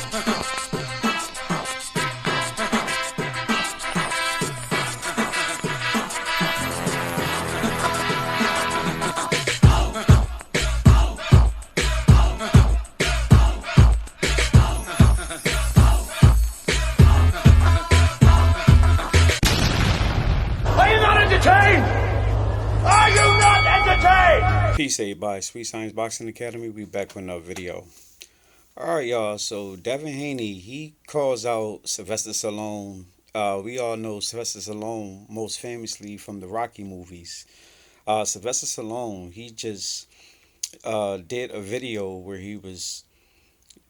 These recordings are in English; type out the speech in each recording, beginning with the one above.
Are you not entertained? Are you not entertained? Peace, everybody. Sweet Science Boxing Academy. We back with another video. Alright, y'all. So, Devin Haney, he calls out Sylvester Stallone. We all know Sylvester Stallone most famously from the Rocky movies. Sylvester Stallone, he just did a video where he was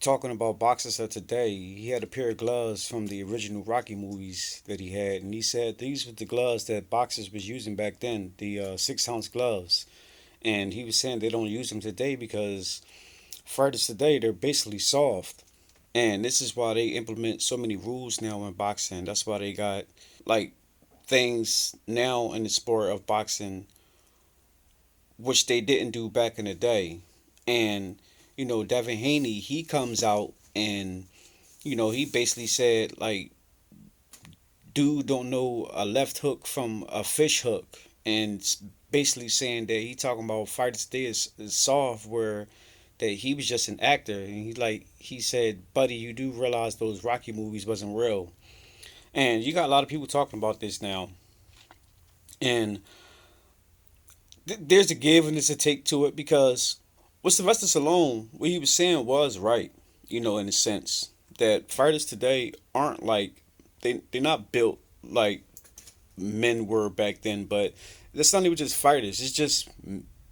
talking about boxers of today. He had a pair of gloves from the original Rocky movies that he had, and he said these were the gloves that boxers was using back then, the 6-ounce gloves. And he was saying they don't use them today because fighters today, they're basically soft. And this is why they implement so many rules now in boxing. That's why they got like things now in the sport of boxing which they didn't do back in the day. And Devin Haney, he comes out and he basically said like, dude don't know a left hook from a fish hook, and basically saying that he talking about fighters today is soft, where that he was just an actor. And he said, buddy, you do realize those Rocky movies wasn't real. And you got a lot of people talking about this now, and there's a give and there's a take to it, because what Sylvester Stallone, what he was saying was right, in a sense that fighters today aren't like, they're not built like men were back then. But that's not even just fighters, it's just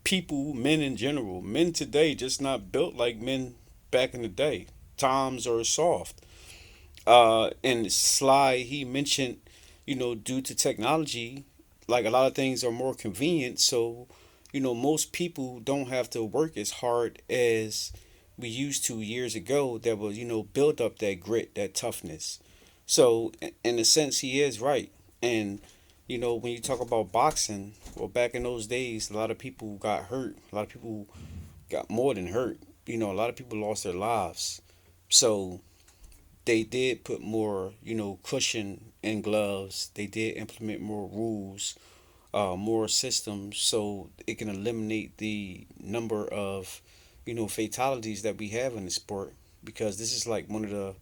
people, men in general. Men today just not built like men back in the day. Times are soft. And Sly, he mentioned, due to technology, like a lot of things are more convenient. So, most people don't have to work as hard as we used to years ago that will, build up that grit, that toughness. So, in a sense, he is right. And, when you talk about boxing, well, back in those days, a lot of people got hurt. A lot of people got more than hurt. A lot of people lost their lives. So, they did put more, cushion in gloves. They did implement more rules, more systems, so it can eliminate the number of, fatalities that we have in the sport. Because this is like one of the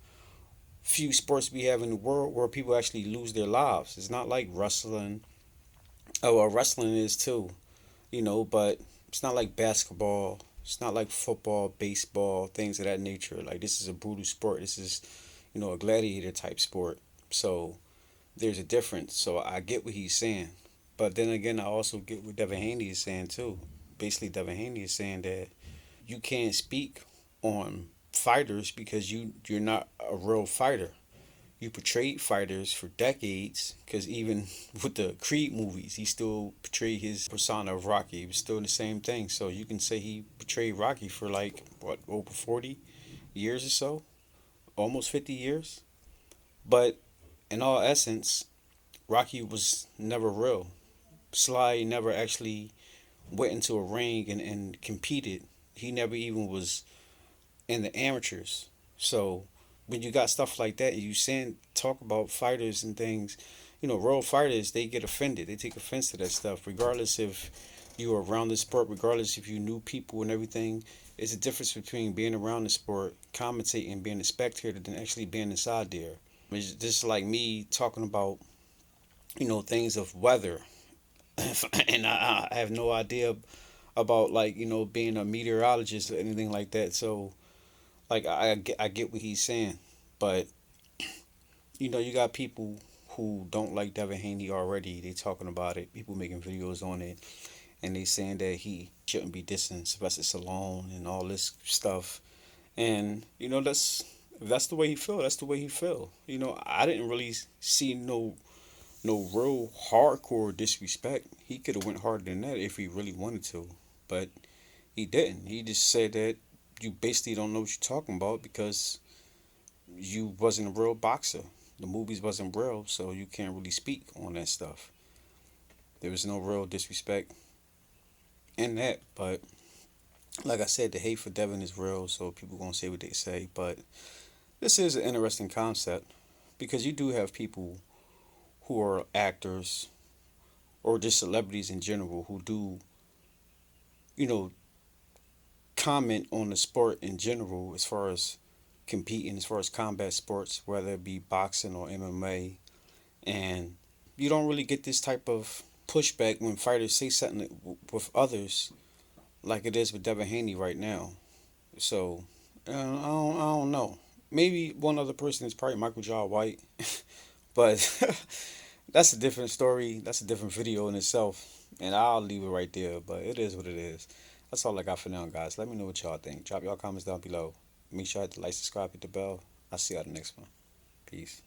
few sports we have in the world where people actually lose their lives. It's not like wrestling. Oh, well, wrestling is too, but it's not like basketball. It's not like football, baseball, things of that nature. Like, this is a brutal sport. This is, a gladiator type sport. So there's a difference. So I get what he's saying. But then again, I also get what Devin Haney is saying too. Basically, Devin Haney is saying that you can't speak on fighters because you're not a real fighter. You portrayed fighters for decades, because even with the Creed movies, he still portrayed his persona of Rocky. It was still the same thing. So you can say he portrayed Rocky for like, what, over 40 years or so? Almost 50 years? But in all essence, Rocky was never real. Sly never actually went into a ring and competed. He never even was in the amateurs. So when you got stuff like that, you talk about fighters and things, real fighters, they get offended. They take offense to that stuff, regardless if you were around the sport, regardless if you knew people and everything. It's a difference between being around the sport, commentating, being a spectator, than actually being inside there. It's just like me talking about, things of weather. And I have no idea about, like, being a meteorologist or anything like that. So, like, I get what he's saying. But, you got people who don't like Devin Haney already. They talking about it. People making videos on it. And they saying that he shouldn't be dissing Sylvester Stallone and all this stuff. And, that's the way he feel. That's the way he feel. I didn't really see no real hardcore disrespect. He could have went harder than that if he really wanted to. But he didn't. He just said that you basically don't know what you're talking about because you wasn't a real boxer. The movies wasn't real, so you can't really speak on that stuff. There was no real disrespect in that. But like I said, the hate for Devin is real, so people gonna say what they say. But This is an interesting concept because you do have people who are actors or just celebrities in general who do, you know, comment on the sport in general as far as competing, as far as combat sports, whether it be boxing or MMA. And you don't really get this type of pushback when fighters say something with others like it is with Devin Haney right now. So I don't know. Maybe one other person is probably Michael Jai White, but that's a different story. That's a different video in itself, and I'll leave it right there. But it is what it is. That's all I got for now, guys. Let me know what y'all think. Drop y'all comments down below. Make sure to like, subscribe, hit the bell. I'll see y'all the next one. Peace.